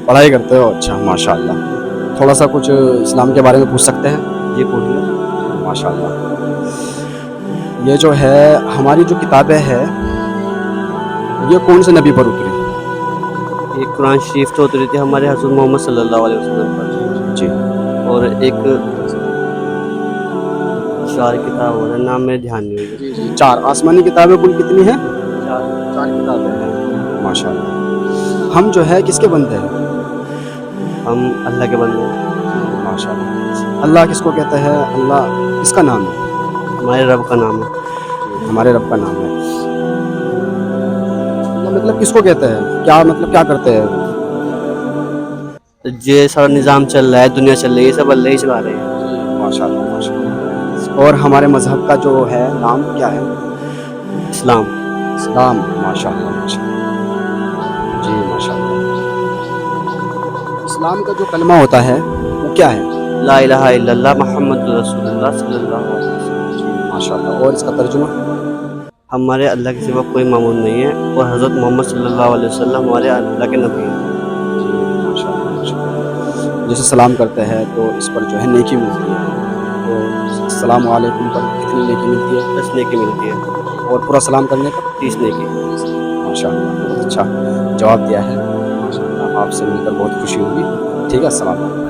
पढ़ाई करते हो? अच्छा, माशाल्लाह। थोड़ा सा कुछ इस्लाम के बारे में पूछ सकते हैं? जी पूछिए। माशाल्लाह। ये जो है हमारी जो किताबें हैं ये कौन से नबी पर उतरी? ये कुरान शरीफ तो उतरी थी हमारे हज़रत मोहम्मद सल्लल्लाहु अलैहि वसल्लम पर, जी। और एक 4 किताब और है, नाम मेरे ध्यान नहीं हुई। जी, जी। 4 आसमानी किताबें कुल कितनी हैं? 4। 4 किताबें हैं। माशाल्लाह। हम जो है किसके बंदे हैं? हम अल्लाह के बंदे हैं। माशाल्लाह। अल्लाह किसको कहते हैं? अल्लाह किसका नाम है? हमारे रब का नाम है। हमारे रब का नाम है। अल्लाह मतलब किसको कहते हैं? क्या मतलब क्या करते हैं? तो ये सारा निज़ाम चल रहा है, दुनिया चल रही है, सब अल्लाह ही चला रहे हैं। माशाल्लाह, माशाल्लाह। और हमारे मज़हब का जो है नाम क्या है? इस्लाम। इस्लाम। माशाल्लाह, माशाल्लाह। जी, माशाल्लाह। इस्लाम का जो कलमा होता है वो क्या है? ला इलाहा इल्लल्लाह मुहम्मदुर रसूलुल्लाह सल्लल्लाहु अलैहि वसल्लम। माशाल्लाह। और इसका तर्जुमा? हमारे अल्लाह के सिवा कोई माबूद नहीं है, और हज़रत मोहम्मद सल्लल्लाहु अलैहि वसल्लम हमारे अल्लाह के नबी हैं। जी, माशाल्लाह, माशाल्लाह। जैसे सलाम करते हैं तो इस पर जो है नेकी मिलती है। तो अस्सलामु अलैकुम पर कितनी नेकी मिलती है? 10 नेकी मिलती है। और पूरा सलाम करने पर? 30 नेकी। माशाल्लाह, बहुत अच्छा जवाब दिया है। माशाल्लाह, आपसे मिलकर बहुत खुशी हुई। ठीक है, अस्सलाम वालेकुम।